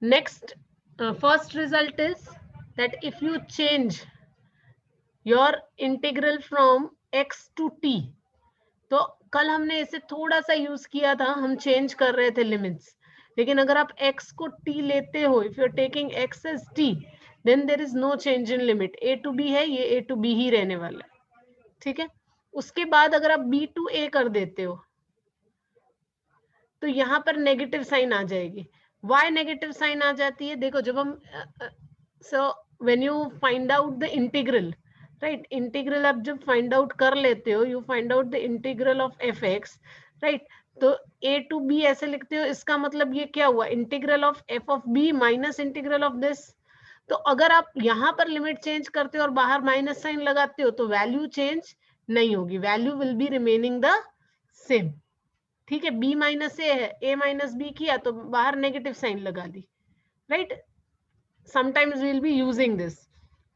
Next, first result is that if you change your integral from x to t, तो कल हमने इसे थोड़ा सा यूज किया था, हम चेंज कर रहे थे लिमिट्स, लेकिन अगर आप x को t लेते हो, if you are taking x as t, then there is no change in limit, a to b है, ये a टू b ही रहने वाला है, ठीक है। उसके बाद अगर आप b टू a कर देते हो तो यहां पर नेगेटिव साइन आ जाएगी। वाई नेगेटिव साइन आ जाती है, देखो जब हम so when you find out the integral, right, integral आप जब फाइंड आउट कर लेते हो, you find out the integral of F x, right, तो a टू b ऐसे लिखते हो, इसका मतलब ये क्या हुआ, integral of F of b minus integral of this. तो अगर आप यहाँ पर लिमिट चेंज करते हो और बाहर माइनस साइन लगाते हो तो वैल्यू चेंज नहीं होगी, value will be remaining the same, ठीक है। b माइनस ए है, a माइनस बी किया तो बाहर नेगेटिव साइन लगा दी, right, sometimes we will be using this.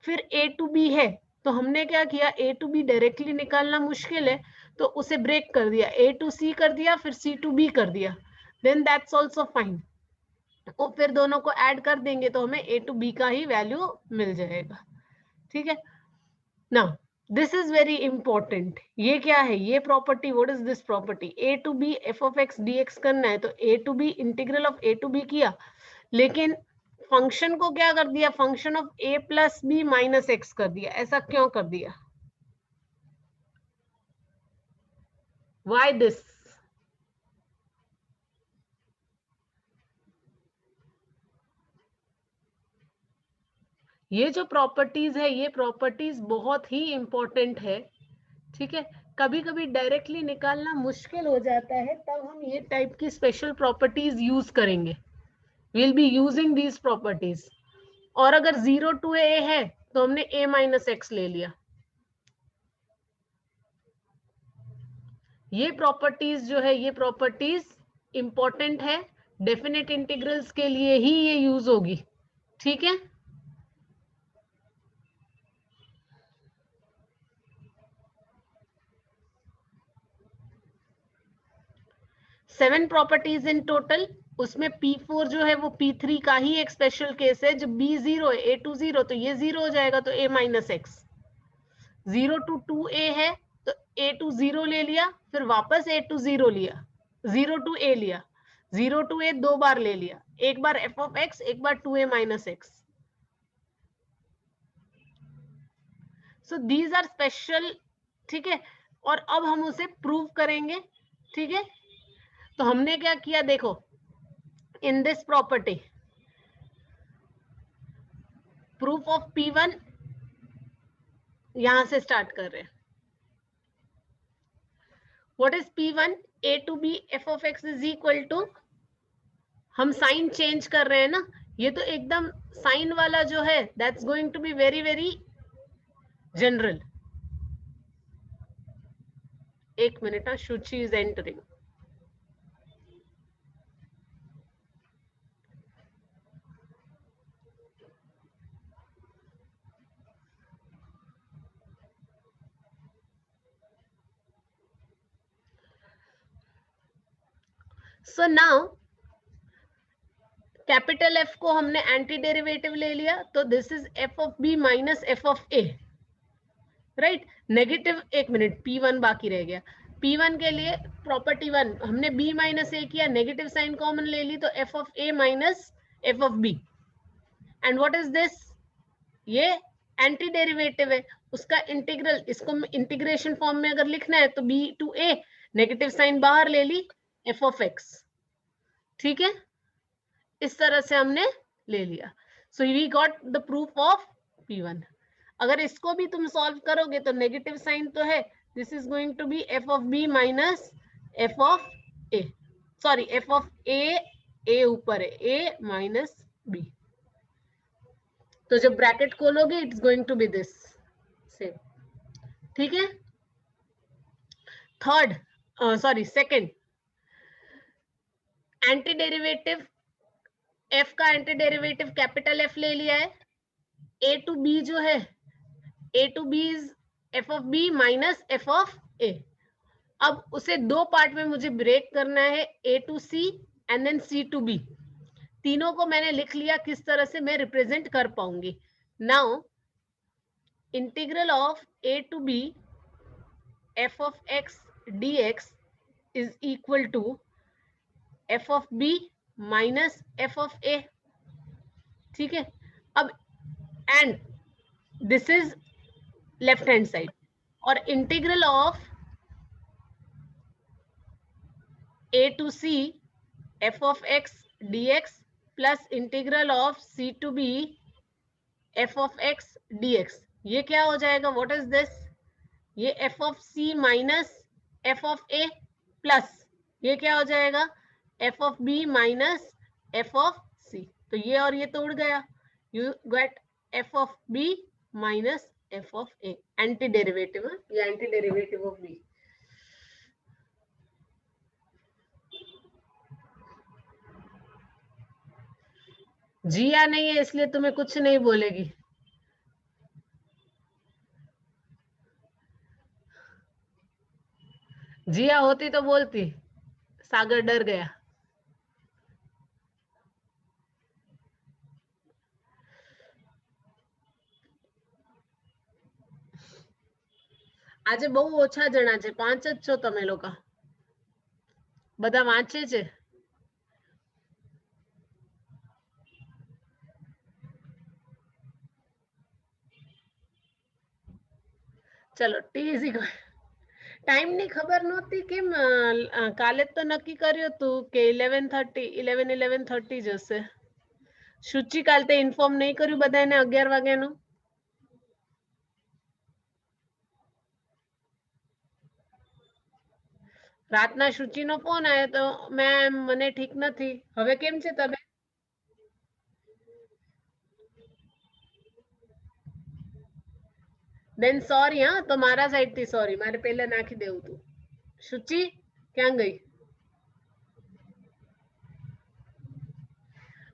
फिर a टू b है, तो हमने क्या किया, a टू b डायरेक्टली निकालना मुश्किल है तो उसे ब्रेक कर दिया, a टू c कर दिया, फिर c टू b कर दिया, देन दैट्स ऑल्सो फाइन। तो फिर दोनों को ऐड कर देंगे तो हमें a टू b का ही वैल्यू मिल जाएगा, ठीक है ना। दिस इज वेरी इंपॉर्टेंट, ये क्या है, ये property, what is this property, a to b f of x dx करना है तो a to b integral of a to b किया, लेकिन फंक्शन को क्या कर दिया, function of a plus B minus X कर दिया। ऐसा क्यों कर दिया, वाई दिस, ये जो प्रॉपर्टीज है, ये प्रॉपर्टीज बहुत ही इंपॉर्टेंट है, ठीक है। कभी कभी डायरेक्टली निकालना मुश्किल हो जाता है, तब हम ये टाइप की स्पेशल प्रॉपर्टीज यूज करेंगे, will be using these properties. और अगर 0 टू a है तो हमने a माइनस एक्स ले लिया, ये प्रॉपर्टीज जो है, ये प्रॉपर्टीज इंपॉर्टेंट है, डेफिनेट इंटीग्रल्स के लिए ही ये यूज होगी, ठीक है। 7 प्रॉपर्टीज इन टोटल, उसमें P4 जो है वो P3 का ही एक स्पेशल केस है, जब B 0 है, A टू 0, तो ये 0 हो जाएगा, तो A minus x. 0 to 2A है तो A टू 0 ले लिया, फिर वापस A टू 0 लिया, 0 टू A लिया, 0 टू A 2 बार ले लिया, एक बार f ऑफ x, एक बार 2A minus X. So these are special, ठीक है। और अब हम उसे प्रूव करेंगे, ठीक है। तो हमने क्या किया, देखो in this property, proof of P1 यहां से स्टार्ट कर रहे हैं। What is P1, a to b f of x is equal to, हम साइन चेंज कर रहे हैं ना, ये तो एकदम साइन वाला जो है, that's going to be very very general. एक minute, Shuchi is entering. So now capital F को हमने एंटी डेरिवेटिव ले लिया, तो this is f of b minus f of a, right. Negative, एक मिनट, P1 बाकी रह गया, P1 के लिए प्रॉपर्टी 1 हमने b माइनस a किया, नेगेटिव साइन कॉमन ले ली, तो f of a minus f of b, and what is this, ये एंटी डेरिवेटिव है, उसका इंटीग्रल, इसको इंटीग्रेशन फॉर्म में अगर लिखना है तो b to a, negative sign बाहर ले ली, f ऑफ x, ठीक है, इस तरह से हमने ले लिया। So we got the proof of P1। अगर इसको भी तुम सॉल्व करोगे तो नेगेटिव साइन तो है, this is going to be f of b minus f of a, sorry f of a ऊपर है, a माइनस b, तो जब ब्रैकेट खोलोगे it's going to be this same, ठीक है। Third, sorry second, antiderivative f का antiderivative capital F ले लिया है, a टू b जो है, a to b is f of b minus f of a। अब उसे दो पार्ट में मुझे ब्रेक करना है, a to c and then c to b, तीनों को मैंने लिख लिया, किस तरह से मैं रिप्रेजेंट कर पाऊंगी. Now integral of a to b f of x dx is equal to f of b minus f of a. ठीक है. अब and this is left hand side, और integral of a to c f of x dx plus integral of c to b f of x dx, ये क्या हो जाएगा? What is this? ये f of c minus f of a plus ये क्या हो जाएगा? f of b minus f of c. तो ये और ये तो उड़ गया. You get f of b minus f of a. Anti derivative, या एंटी डेरिवेटिव ऑफ b. जिया नहीं है इसलिए तुम्हें कुछ नहीं बोलेगी. जिया होती तो बोलती. सागर डर गया. આજે બહુ ઓછા જણા છે, 5 જ છો તમે લોકો. બધા વાંચે છે. ચલો ટી ઇઝ ઇક્વલ. ટાઈમ ની ખબર નહોતી કેમ? કાલે તો નક્કી કર્યું હતું કે 11:30 જશે. શુચિ કાલે તે ઇન્ફોર્મ નહીં કર્યું બધાને 11 વાગ્યાનું? રાતના શુચિનો ફોન આવ્યો તો મેમ મને ઠીક નથી. હવે કેમ છે તમે? Then sorry. हाँ तो मारा साइड थी सॉरी, मारे पहले नाखी देवुं तू. शुचि क्या गई?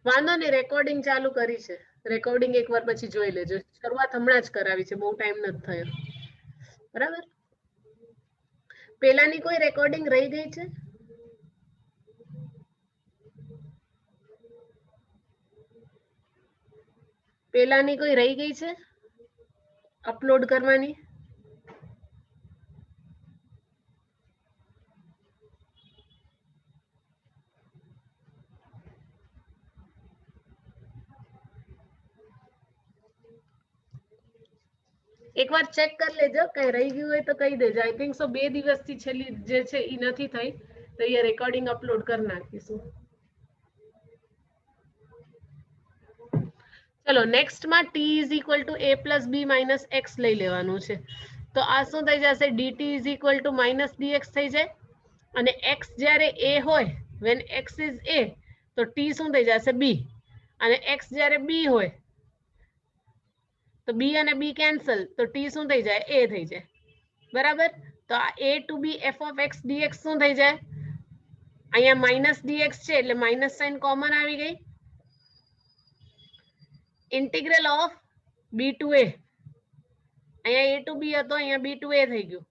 वांधो नहीं, रेकॉर्डिंग चालू करी छे. रेकॉर्डिंग एक बार पछी जोई लेजो. शरूआत हमणां ज करावी छे, बहु टाइम नथी थयो. बराबर. पेलानी कोई रेकॉर्डिंग रही गई छे? पेलानी कोई रही गई छे अपलोड करवानी? एक बार चेक कर लेजो, कई रही गई હોય તો કહી દેજો. आई थिंक सो 2 દિવસથી છેલ્લી જે છે ઈ નથી થઈ, તો એ રેકોર્ડિંગ અપલોડ કરી નાખીશું. ચલો નેક્સ્ટ માં t is equal to a plus b minus x લઈ લેવાનું છે. તો આ શું થઈ જશે? dt is equal to minus dx થઈ જાય. અને x જ્યારે a હોય, when x is a, તો t શું થઈ જશે? b. અને x જ્યારે b હોય તો b અને b કેન્સલ, તો t શું થઈ જાય? a થઈ જાય. બરાબર. તો આ a to b f of x dx શું થઈ જાય? અહીંયા માઇનસ dx છે એટલે માઇનસ સાઇન કોમન આવી ગઈ. Integral of b to a, અહીંયા a to b હતો, અહીંયા b to a થઈ ગયું.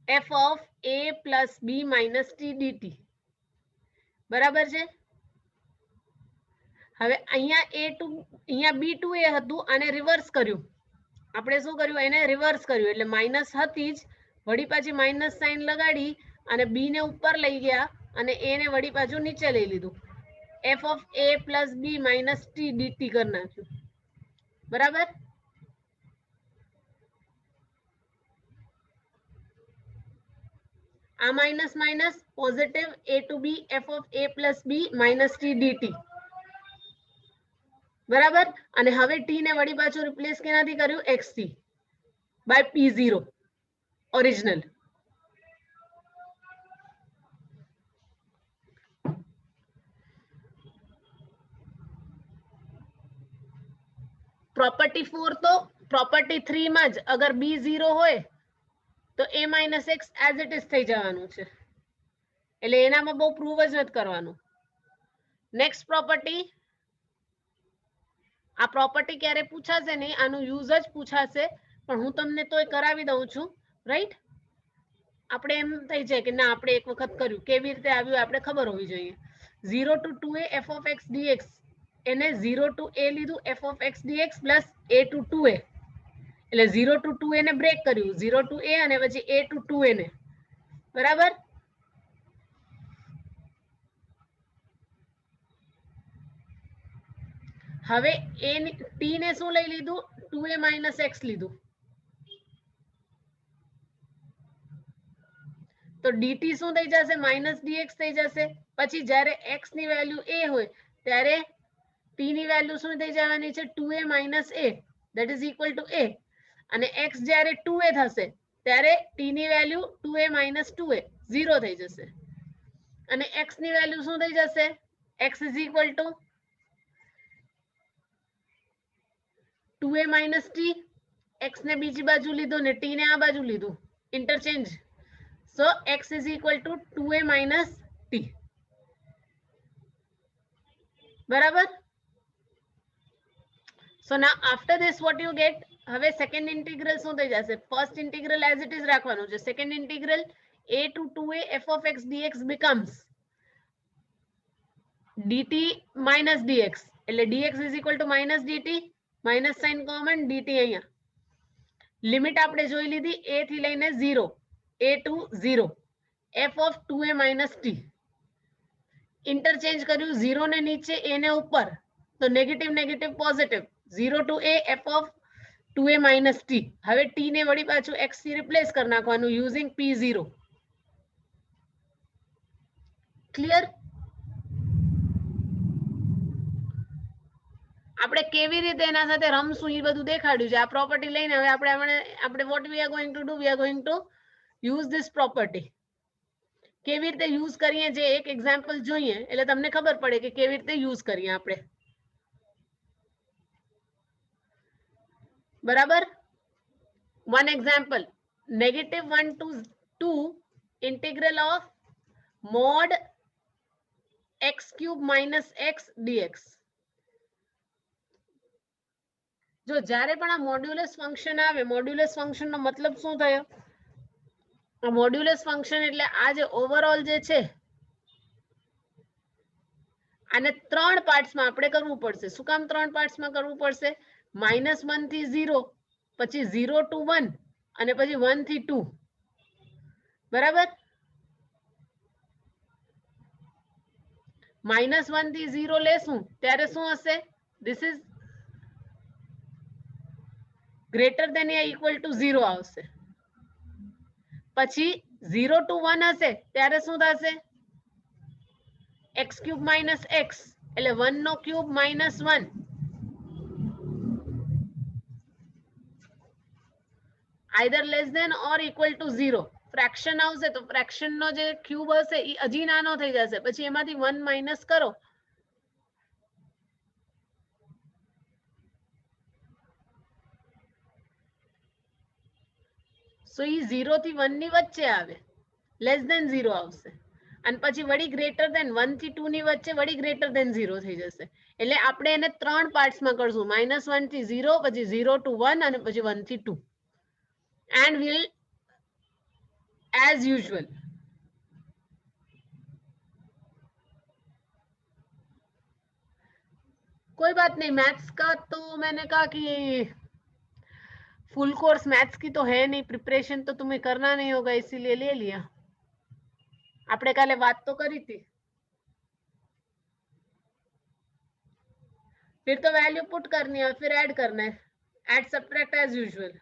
f of a plus b minus t dt. બરાબર છે. હવે અહીંયા a to અહીંયા b to a હતું, આને રિવર્સ કર્યું. આપણે શું કર્યું? એને રિવર્સ કર્યું એટલે માઇનસ હતી જ, વળી પાછી માઇનસ સાઇન લગાડી અને b ને ઉપર લઈ ગયા અને a ને વળી પાછું નીચે લઈ લીધું. f of a plus b minus t dt कर नाख्યું. बराबर. आ minus minus positive a to b f of a plus b minus t dt. बराबर. અને હવે t ને વળી પાછું રિપ્લેસ કેનાથી કર્યું? x થી by p0 ઓરિજિનલ. प्रॉपर्टी 4 तो प्रॉपर्टी 3 में ज अगर b 0 होय तो a minus x as it is થઈ જવાનું છે. એટલે એનામાં બહુ પ્રૂવ જ નથી કરવાનું. નેક્સ્ટ પ્રોપર્ટી, આ પ્રોપર્ટી ક્યારે પૂછાશે નહીં, આનું યુઝ જ પૂછાશે, પણ હું તમને તોય કરાવી દઉં છું. રાઈટ. આપણે એમ થઈ જાય કે ના આપણે એક વખત કર્યું, કેવી રીતે આવ્યું આપણે ખબર હોવી જોઈએ. 0 to 2a f of x dx એને 0 to a લીધું f of x dx plus a to 2a એટલે 0 to 2a ને બ્રેક કર્યું 0 to a અને પછી a to 2a ને બરાબર. હવે a t ને શું લઈ લીધું 2a minus x લીધું તો dt શું થઈ જશે માઇનસ dx થઈ જશે. પછી જ્યારે x ની વેલ્યુ a હોય ત્યારે t ની વેલ્યુ શું થઈ જવાની છે 2a minus a that is equal to a અને x જ્યારે 2a થશે ત્યારે t ની વેલ્યુ 2a minus 2a 0 થઈ જશે અને x ની વેલ્યુ શું થઈ જશે x is equal to 2a minus t x ને બીજી બાજુ લીધો ને t ને આ બાજુ લીધું interchange. So x is equal to 2a minus t. બરાબર. So now after this what you get? હવે second integral શું થઈ જશે? First integral as it is રાખવાનું છે. Second integral a to 2a f of x dx becomes dt minus dx. એટલે dx is equal to minus dt. Minus sign common dt અહીંયા. Limit આપણે જોઈ લીધી a થી લઈને 0. a to 0 f of 2a minus t. Interchange કર્યું 0 ને નીચે a ને ઉપર તો negative negative positive 0 to a f of 2a minus t. હવે t ને વળી પાછું x થી રિપ્લેસ કરી નાખવાનું યુઝિંગ p0. ક્લિયર? આપણે કેવી રીતે એના સાથે રમશું એ બધું દેખાડ્યું છે. આ પ્રોપર્ટી લઈને હવે આપણે what we are going to do, we are going to use this property. કેવી રીતે યુઝ કરીએ જે એક એક્ઝામ્પલ જોઈએ એટલે તમને ખબર પડે કે કેવી રીતે યુઝ કરીએ આપણે. બરાબર. One example, -1 to 2 integral of mod x cube minus x dx. જો જ્યારે પણ આ મોડ્યુલસ ફંક્શન આવે મોડ્યુલસ ફંક્શન નો મતલબ શું થયો? આ મોડ્યુલસ ફંક્શન એટલે આ જે ઓવરઓલ જે છે આને ત્રણ પાર્ટ્સમાં આપણે કરવું પડશે. શું કામ ત્રણ પાર્ટ્સમાં કરવું પડશે? -1 થી 0 પછી 0 to 1 અને પછી 1 થી 2. બરાબર. -1 થી 0 લેશું ત્યારે શું હશે? This is greater than or equal to 0 આવશે. પછી 0 to 1 હશે ત્યારે શું થશે? x cube minus x એટલે 1 નો cube minus 1 either less than or equal to 0. Fraction આવશે તો ફ્રેક્શન નો જે ક્યુબ હશે એ હજી નાનો થઈ જશે પછી એમાંથી 1 માઇનસ કરો. So એ 0 થી 1 ની વચ્ચે આવે લેસ ધેન 0 આવશે અને પછી વળી ગ્રેટર ધેન 1 થી 2 ની વચ્ચે વળી ગ્રેટર ધેન 0 થઈ જશે. એટલે આપણે એને ત્રણ પાર્ટ્સમાં કરશું -1 થી 0 પછી 0 to 1 અને પછી 1 થી 2 and we'll as usual कोई बात नहीं. मैथ्स का तो मैंने कहा कि फुल कोर्स मैथ्स की तो है नहीं, प्रिपरेशन तो तुम्हें करना नहीं होगा इसीलिए ले लिया. आपने काले बात तो करी थी. फिर तो वैल्यू पुट करनी है फिर ऐड करना है. Add subtract as usual.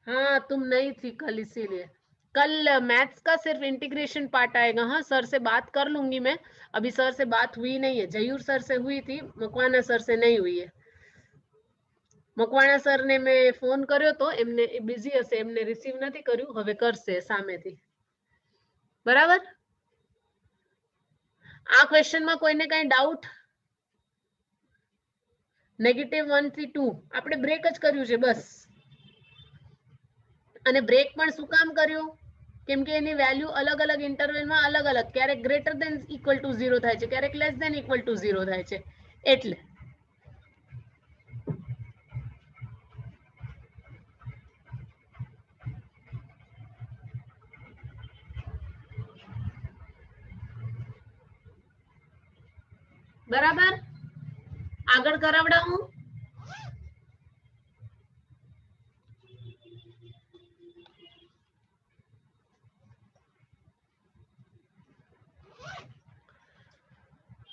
हाँ तुम नहीं थी कल इसीलिए. कल मैथ्स का सिर्फ इंटीग्रेशन पार्ट आएगा. हाँ सर से बात कर लूंगी मैं. अभी सर से बात हुई नहीं है. जयूर सर से हुई थी, मकवाना सर से नहीं हुई है. મકવાણા સર ને મેં ફોન કર્યો તો એમને બિઝી હશે એમને રિસીવ નથી કર્યું. હવે કરશે સામેથી. બરાબર. આ ક્વેશ્ચનમાં કોઈને કઈ ડાઉટ? -1 થી 2 આપણે બ્રેક જ કર્યું છે બસ. અને બ્રેક પણ શું કામ કર્યું? કેમ કે એની વેલ્યુ અલગ અલગ ઇન્ટરવલમાં અલગ અલગ ક્યારેક ગ્રેટર ધેન ઇક્વલ ટુ 0 થાય છે ક્યારેક લેસ ધેન ઇક્વલ ટુ 0 થાય છે એટલે બરાબર, આગળ કરાવડાવું.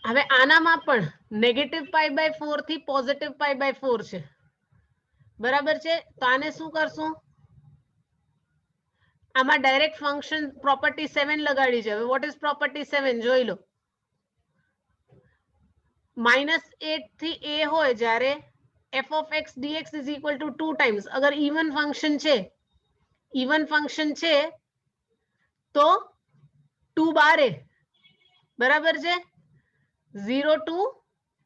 હવે આનામાં પણ નેગેટિવ π/4 થી પોઝિટિવ π/4 છે. બરાબર છે, તો આને શું કરશું? આમાં ડાયરેક્ટ ફંક્શન પ્રોપર્ટી 7 લગાડી છે. હવે વોટ ઇઝ પ્રોપર્ટી 7 જોઈ લો. -8 થી a હોય જ્યારે f of x dx is equal to 2 times. અગર ઇવન ફંક્શન છે તો 2 બાર a, બરાબર છે, 0 to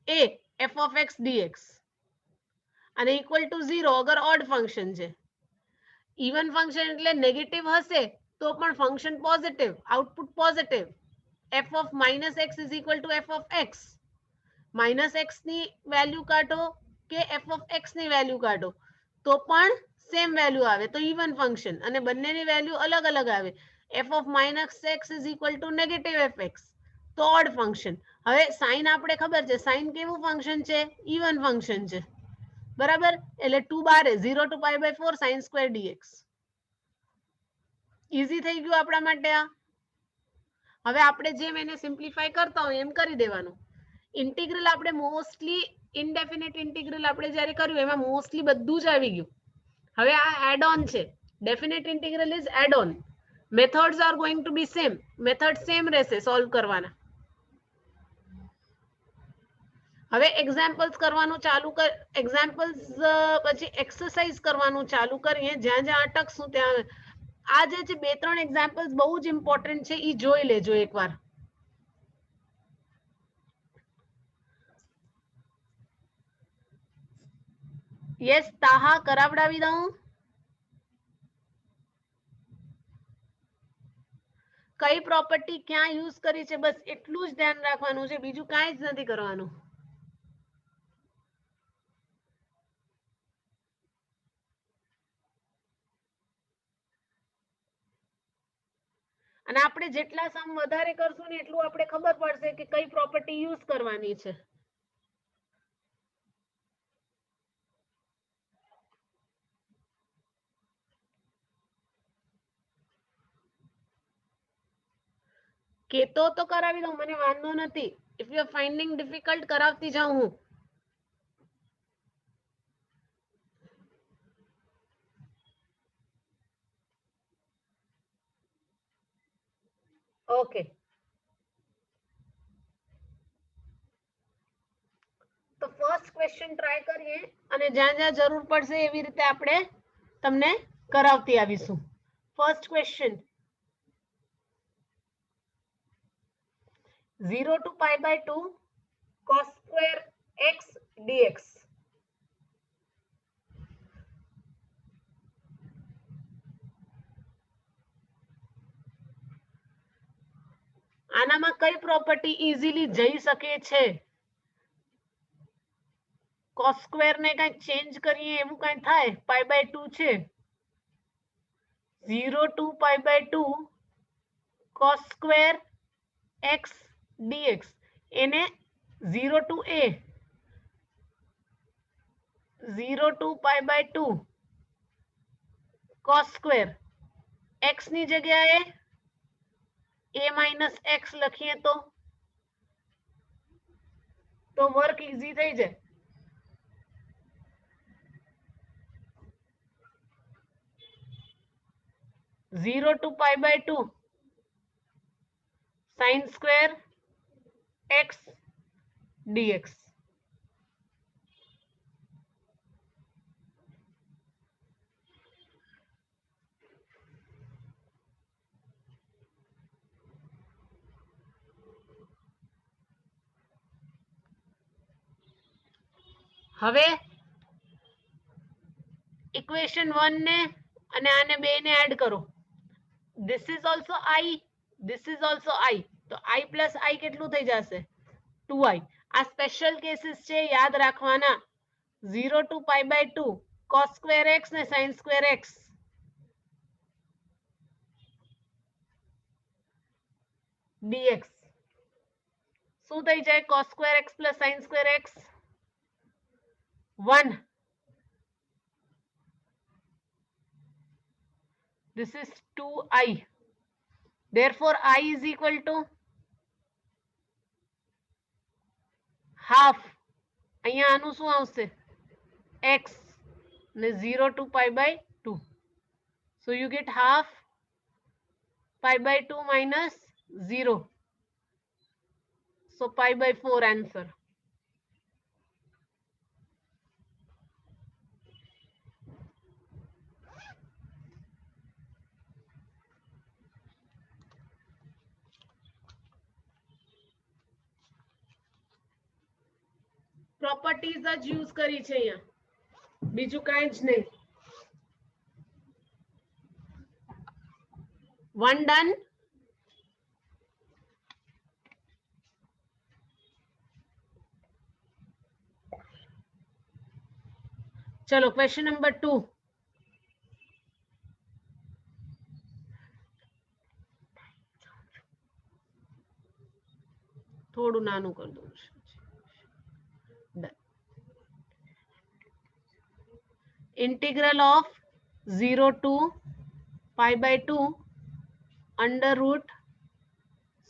a f of x dx અને ઇક્વલ ટુ 0 અગર ઓડ ફંક્શન છે. ઇવન ફંક્શન એટલે નેગેટિવ હશે તો પણ function positive, output positive. f of -x is equal to f of x. -x ની વેલ્યુ કાઢો કે f of x ની વેલ્યુ કાઢો તો પણ સેમ વેલ્યુ આવે, તો ઇવન ફંક્શન. અને બંનેની વેલ્યુ અલગ અલગ આવે. f of -x is equal to negative fx, તો ઓડ ફંક્શન. હવે સાઇન આપણે ખબર છે, સાઇન કેવું ફંક્શન છે? ઇવન ફંક્શન છે. બરાબર, એટલે 2 બાર 0 to π/4 sin square dx. Easy થઈ ગયું આપણા માટે આ. હવે આપણે જેમ એને સિમ્પ્લિફાય કરતા હોય એમ કરી દેવાનું. ઇન્ટિગ્રલ આપણે મોસ્ટલી ઇનડેફિનેટ ઇન્ટિગ્રલ આપણે જ્યારે કર્યું એમાં મોસ્ટલી બધું જ આવી ગયું. હવે આ એડ ઓન છે. Definite integral is add on. Methods are going to be same. Method same રહેશે સોલ્વ કરવાના. હવે એક્ઝામ્પલ્સ કરવાનું ચાલુ કર, એક્ઝામ્પલ્સ પછી એક્સરસાઇઝ કરવાનું ચાલુ કરીએ. જ્યાં જ્યાં અટકશું ત્યાં આ જે છે 2-3 એક્ઝામ્પલ્સ બહુ જ ઇમ્પોર્ટન્ટ છે, એ જોઈ લેજો એકવાર. યસ તાહા, કરાવડાવી દઉં. કઈ પ્રોપર્ટી ક્યાં યુઝ કરી છે બસ એટલું જ ધ્યાન રાખવાનું છે, બીજું કાંઈ જ નથી કરવાનું. અને આપણે જેટલા સમ વધારે કરશું ને એટલું આપણે ખબર પડશે કે કઈ પ્રોપર્ટી યુઝ કરવાની છે. કેતો તો કરાવી દઉં, મને વાંધો નથી. If you are finding difficult કરાવતી જાઉં હું. ઓકે, તો ફર્સ્ટ ક્વેશ્ચન ટ્રાય કરીએ અને જ્યાં જ્યાં જરૂર પડશે એવી રીતે આપણે તમને કરાવતી આવીશું. First question, 0 to π/2 cos square x dx. આનામાં કઈ પ્રોપર્ટી ઈઝીલી જઈ શકે છે? cos square ને કઈ ચેન્જ કરીએ એવું કઈ થાય? π/2 છે, 0 to π/2 cos square x dx. એને 0 to a, 0 to π/2 cos square x ની જગ્યાએ a - x લખીએ તો વર્ક ઈઝી થઈ જાય. Zero to π/2 sin square x dx. હવે ઇક્વેશન 1 ને અને આને બે ને એડ કરો. this is also I, this is also I, તો I plus I કેટલું થઈ જશે? 2I. આ સ્પેશિયલ કેસીસ છે, યાદ રાખવાના. 0 to π/2 cos square x ને sin square x. dx. શું થઈ જાય cos square x plus sin square x 1. This is 2i. Therefore I is equal to half. અહીંયા આનું શું આવશે x ને 0 to pi by 2. So you get half pi by 2 minus 0. So pi by 4 answer. Properties જ use કરી છે અહીંયા, બીજું કાંઈ જ નહીં. One done. ચલો ક્વેશ્ચન નંબર 2. થોડું નાનું કરી દઉં છું. Integral of 0 to pi by 2 under root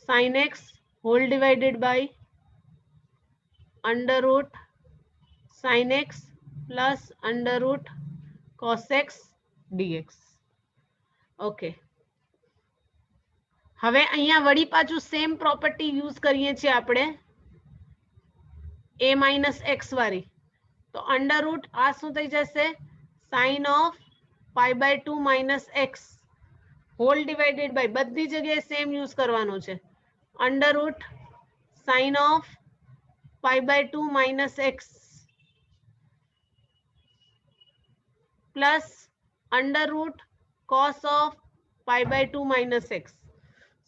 sin x whole divided by under root sin x plus under root cos x dx. Okay. હવે અહીંયા વળી પાછું સેમ પ્રોપર્ટી યુઝ કરીએ છીએ આપણે a minus x વાળી. તો અંડર રૂટ આ શું થઈ જશે sin of pi by 2 minus x whole divided by બધી જગ્યાએ સેમ યુઝ કરવાનો છે. Under root sin of pi by 2 minus x plus under root cos of pi by 2 minus x.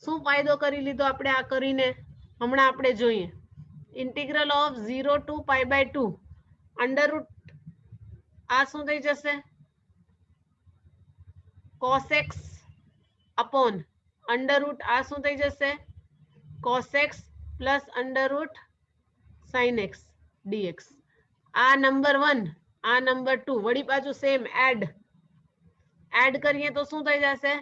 શું ફાયદો કરી લીધો આપણે આ કરીને હમણાં આપણે જોઈએ. Integral of 0 to pi by 2 under route આ શું થઈ જશે cos x upon under route આ શું થઈ જશે cos x plus under root sin x dx. આ નંબર 1 આ નંબર 2 વળી પાછું સેમ એડ કરીએ તો શું થઈ જશે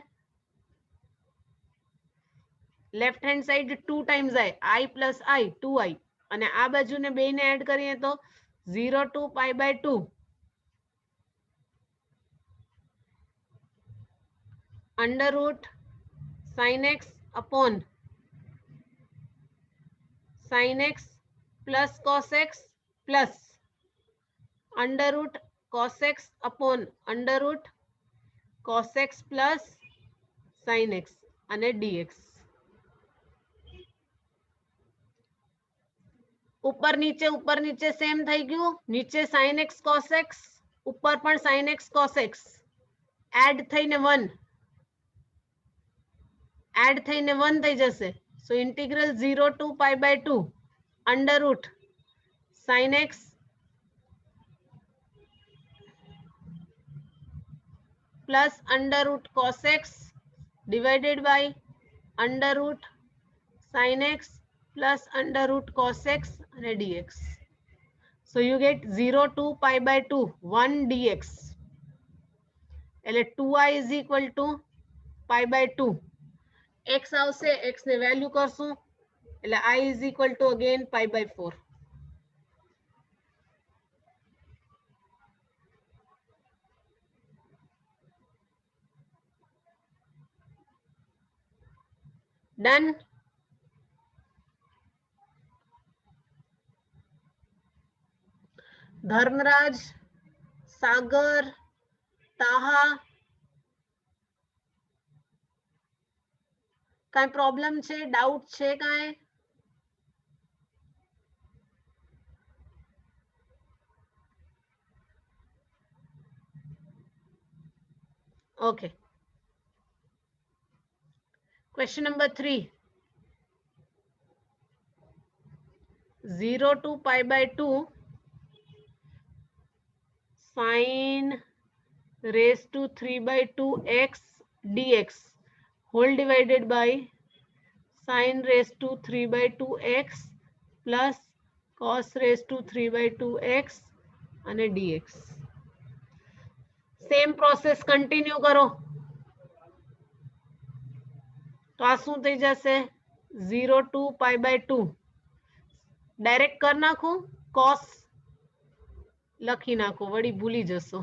left hand side 2 times i plus i 2i અને આ બાજુને બેને એડ કરીએ તો 0 to pi by 2 under root sin x upon sin x plus cos x plus under root cos x upon under root cos x plus sin x અને dx. ઉપર નીચે same થઈ ગયું. નીચે sin x cos x ઉપર પણ sin x cos x add થઈને 1 થઈ જશે. So integral 0 to pi by 2 under root sin x plus under root cos x divided by under root sin x plus under root cos x and dx. So you get 0 to pi by 2 1 dx. એટલે 2i is equal to pi by 2. x આવશે, x ને value કરશું એટલે i is equal to again pi by 4. Done. Dharmaraj, સાગર, તાહા, કાંઈ problem છે, doubt છે કાંઈ? Okay. Question number 3. 0 to pi by 2 sin raised to 3 by 2x dx whole divided by sin raised to 3 by 2x plus cos raise to 3/2x અને dx. Same process continue કરો તો આ શું થઈ જશે 0 to π/2. ડાયરેક્ટ કરી નાખું cos લખી નાખો વળી ભૂલી જશો.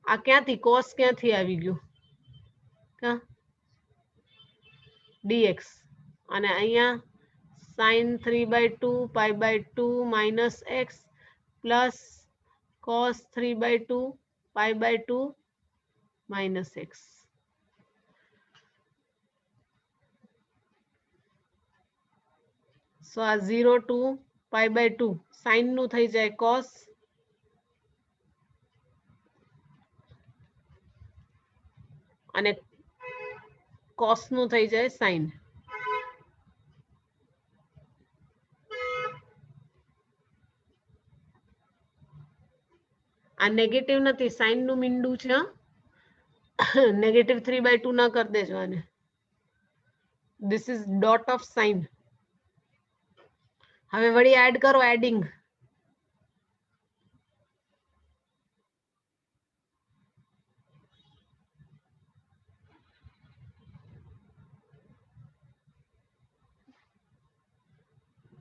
આ ક્યાંથી cos ક્યાંથી આવી ગયું કા dx અને અહીંયા sin 3/2 π/2 minus x plus cos 3/2 π/2 minus x. So આ 0 to π/2 sin નું થઈ જાય cos અને cos નું થઈ જાય sin. આ નેગેટિવ નથી સાઇન નું મીંડું છે નેગેટિવ 3/2 ના કરી દેજો આને. This is dot of sine. હવે વળી એડ કરો એડિંગ.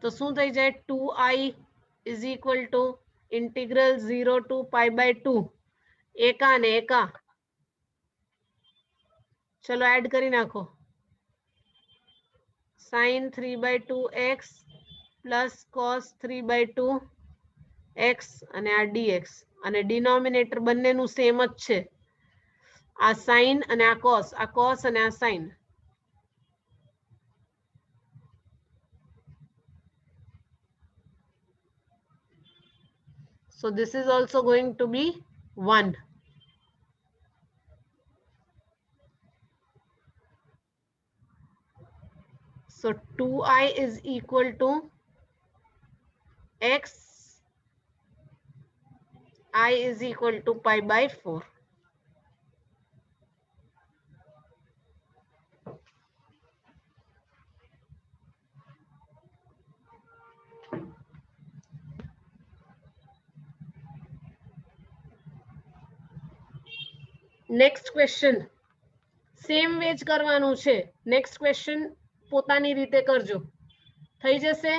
તો શું થઈ જાય 2i is equal to integral 0 to π/2 એકા ને એકા. ચલો એડ કરી નાખો sin 3/2x plus cos 3/2x અને આ dx અને ડિનોમિનેટર બંનેનું સેમ જ છે. આ sin અને આ cos અને આ sin. So this is also going to be 1. So 2i is equal to x, I is equal to π/4. Next question same way જ કરવાનું છે. નેક્સ્ટ ક્વેશ્ચન પોતાની રીતે કરજો થઈ જશે.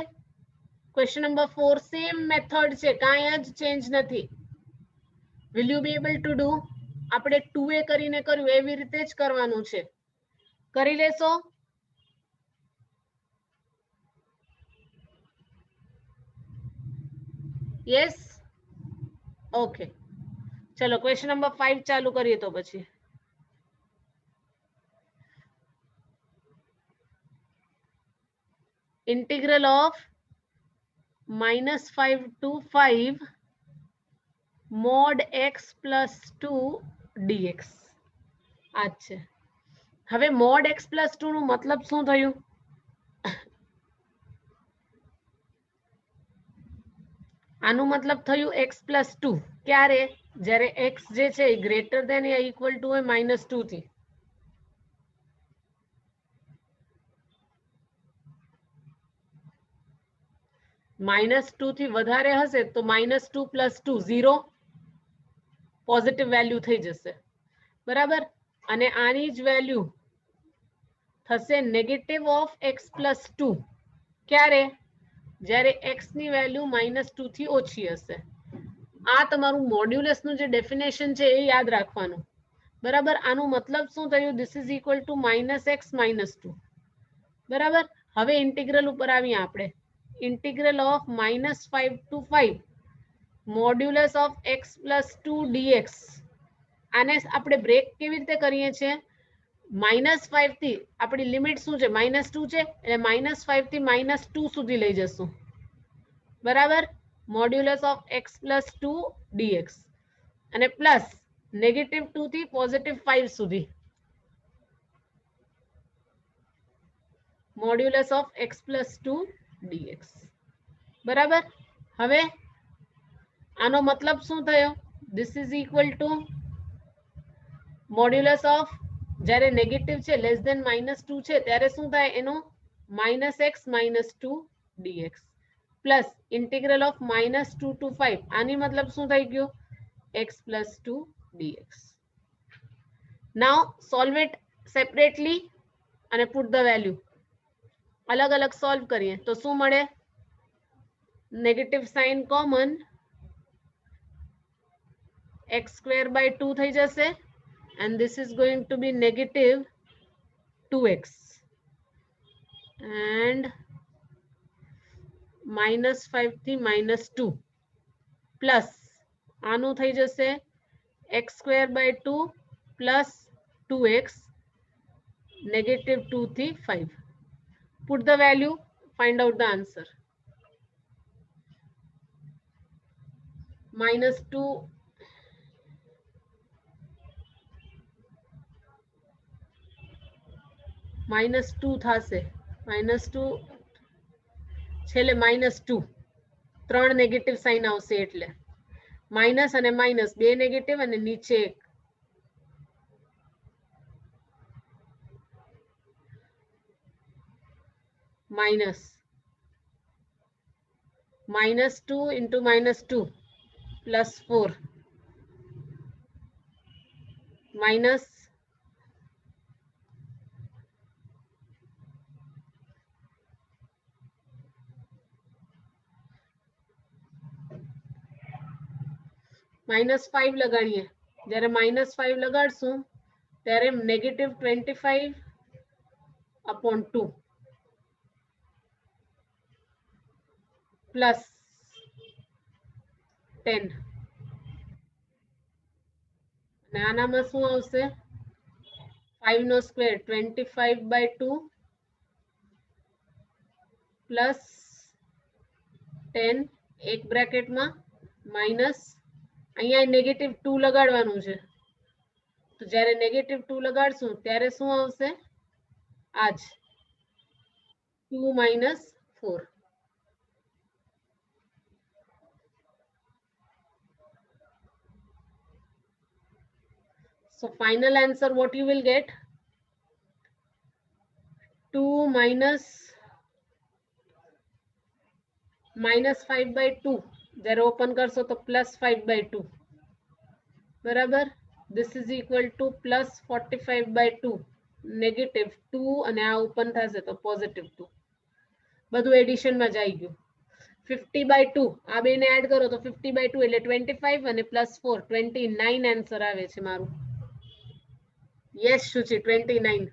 ક્વેશ્ચન નંબર 4 સેમ મેથડ છે કાંઈ જ ચેન્જ નથી. Will you be able to do? આપણે 2a કરીને કર્યું એવી રીતે જ કરવાનું છે. કરી લેશો? યસ ઓકે ચલો ક્વેશ્ચન નંબર 5 ચાલુ કરીએ તો પછી. integral of -5 to 5 mod x plus 2 dx. આ છે. હવે mod x plus 2 નું મતલબ શું થયું? આનું મતલબ થયું x plus 2 ક્યારે? જ્યારે x જે છે એ ગ્રેટર ધેન યા ઇક્વલ ટુ હોય -2 થી. -2 થી વધારે હશે તો -2 + 2 0 પોઝિટિવ વેલ્યુ થઈ જશે બરાબર. અને આની જ વેલ્યુ થશે નેગેટિવ ઓફ x + 2 ક્યારે? જ્યારે x ની વેલ્યુ -2 થી ઓછી હશે. આ તમારું મોડ્યુલસ નું જે ડેફિનેશન છે એ યાદ રાખવાનું બરાબર. આનું મતલબ શું થયું? This is equal to -x -2 બરાબર. હવે ઇન્ટિગ્રલ ઉપર આવીએ આપણે. integral of -5 to 5 modulus of x plus 2 dx. આને આપણે બ્રેક કેવી રીતે કરીએ છીએ? -5 થી આપણી લિમિટ શું છે? -2 છે એટલે -5 થી -2 સુધી લઈ જશું બરાબર. modulus of x plus 2 dx અને પ્લસ -2 થી +5 સુધી modulus of x plus 2 dx બરાબર. હવે આનો મતલબ શું થયો? This is equal to modulus of જ્યારે નેગેટિવ છે લેસ ધેન -2 છે ત્યારે શું થાય? એનો -x -2 dx plus integral of -2 to 5 આની મતલબ શું થઈ ગયું x + 2 dx. Now solve it separately અને પુટ ધ વેલ્યુ. અલગ અલગ સોલ્વ કરીએ તો શું મળે નેગેટિવ સાઇન કોમન x²/2 થઈ જશે and this is going to be -2x and -5 થી -2 પ્લસ આનું થઈ જશે x²/2 પ્લસ 2x -2 થી 5. Put the value, find out the answer. -2 -2 થશે -2 છેલ્લે -2 ત્રણ નેગેટિવ સાઇન આવશે એટલે માઇનસ અને માઇનસ બે નેગેટિવ અને નીચે એક માઇનસ -2 into -2 +4 minus -5 લગાડીએ જ્યારે -5 લગાડશું ત્યારે -25/2 પ્લસ 10 અને આનામાં શું આવશે 5 નો સ્ક્વેર 25/2 પ્લસ 10 એક બ્રેકેટમાં માઇનસ અહીંયા -2 લગાડવાનું છે તો જ્યારે -2 લગાડશું ત્યારે શું આવશે આજ 2 - 4. So final answer what you will get 2 -5/2 જ્યારે ઓપન કરશો તો +5/2 બરાબર. This is equal to +45/2 -2 અને આ ઓપન થશે તો +2 બધું એડિશનમાં જઈ ગયું 50/2 આ બેને એડ કરો તો 50/2 એટલે 25 અને +4 29 આન્સર આવે છે મારું. યસ શુચિ 29.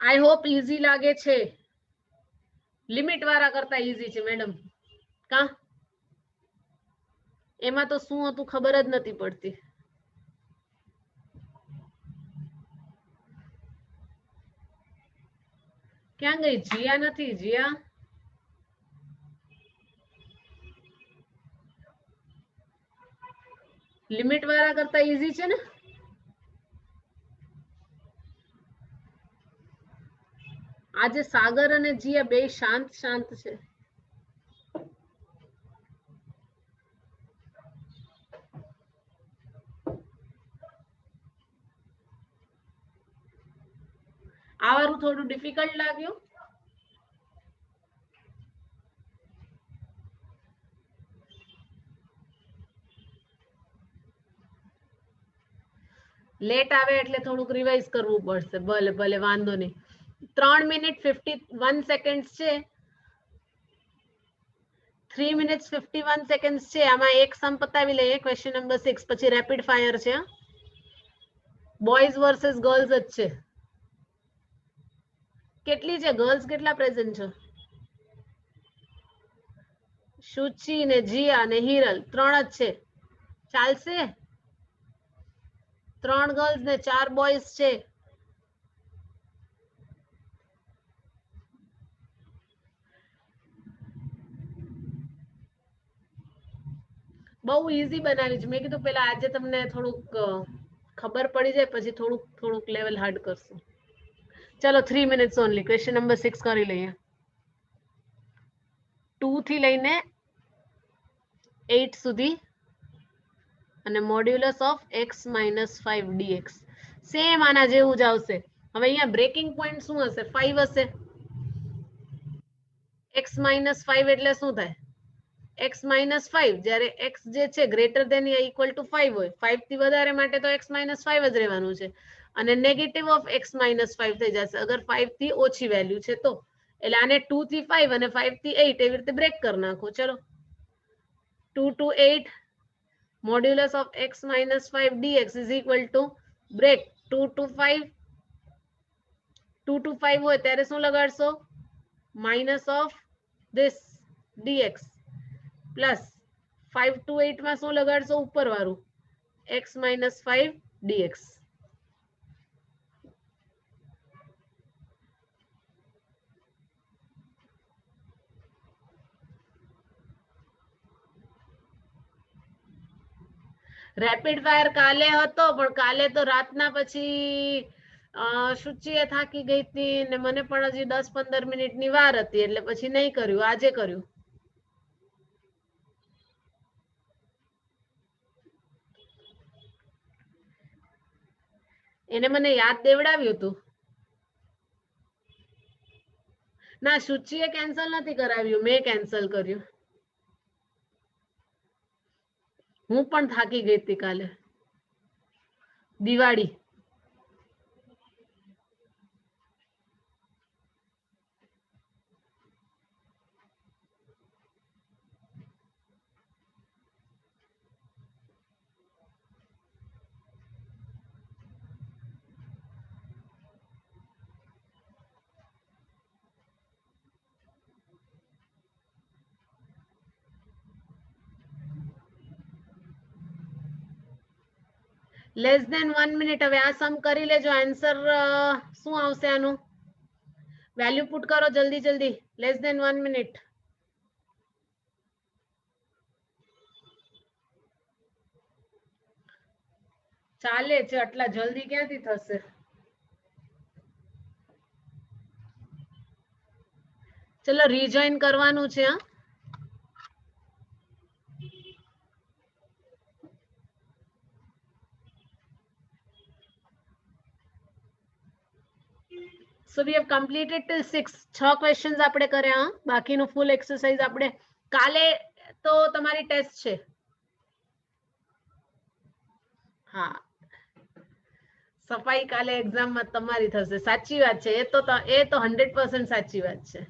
આઈ હોપ ઈઝી લાગે છે લિમિટ વાળા કરતા ઈઝી છે મેડમ કા એમાં તો શું હતું ખબર જ નથી પડતી. ક્યાં ગઈ જીયા નથી જીયા લિમિટ વાળા કરતા ઈઝી છે ને આજે સાગર અને જીયા બે શાંત છે આ વાળું થોડું ડિફિકલ્ટ લાગ્યું લેટ આવે એટલે થોડુંક રિવાઇઝ કરવું પડશે ભલે ભલે વાંધો નહીં 3 મિનિટ 51 સેકન્ડ્સ છે 3 મિનિટ્સ 51 સેકન્ડ્સ છે આમાં એક સમ પતાવી લઈએ ક્વેશ્ચન નંબર 6 પછી રેપિડ ફાયર છે બોયઝ વર્સસ ગર્લ્સ જ છે કેટલી છે ગર્લ્સ કેટલા પ્રેઝન્ટ છે શુચિ ને જીયા ને હિરલ 3 જ છે ચાલશે 3 ગર્લ્સ ને 4 બોયઝ છે બહુ ઈઝી બનાવી છે મેં કીધું પેલા આજે તમને થોડુંક ખબર પડી જાય પછી થોડુંક લેવલ હાર્ડ કરશું ચલો 3 મિનિટ્સ ઓનલી ક્વેશ્ચન નંબર 6 કરી લઈએ 2 થી લઈને 8 સુધી અને modulus of x - 5 dx same આના જેવું જ આવશે. હવે અહીંયા બ્રેકિંગ પોઈન્ટ શું હશે? 5 હશે. x - 5 એટલે શું થાય? x - 5 જ્યારે x જે છે ગ્રેટર દેન યા ઇક્વલ ટુ 5 હોય, 5 થી વધારે માટે તો x - 5 જ રહેવાનું છે, અને નેગેટિવ ઓફ x - 5 થઈ જશે અગર 5 થી ઓછી વેલ્યુ છે તો. એટલે આને 2 થી 5 અને 5 થી 8 એવી રીતે બ્રેક કરી નાખો. ચલો 2 to 8 modulus of x - 5 dx is equal to break 2 to 5. 2 to 5 હોય ત્યારે શું લગાડશો? Minus of this dx plus 5 to 8 માં શું લગાડશો? ઉપર વાળું x - 5 dx. રેપિડ ફાયર કાલે હતો, પણ કાલે તો રાતના પછી શુચિએ થાકી ગઈ હતી ને મને પણ હજી 10-15 મિનિટની વાર હતી એટલે પછી નહીં કર્યું. આજે કર્યું. એને મને યાદ દેવડાવ્યું હતું. ના, શુચિએ કેન્સલ નથી કરાવ્યું, મેં કેન્સલ કર્યું. હું પણ થાકી ગઈ હતી કાલે. Diwali less than 1 minute. હવે આ સમ કરી લેજો. આન્સર શું આવશે આનું? વેલ્યુ પુટ કરો જલ્દી જલ્દી. Less than 1 minute. ચાલે છે, આટલા જલ્દી ક્યાંથી થશે? ચલો રીજોઈન કરવાનું છે. હા, so we have completed till 6. 6 questions આપણે કર્યા. બાકીનું ફૂલ એક્સરસાઇઝ આપણે કાલે તો તમારી ટેસ્ટ છે. હા, સફાઈ કાલે એક્ઝામમાં તમારી થશે. સાચી વાત છે. એ તો 100% સાચી વાત છે.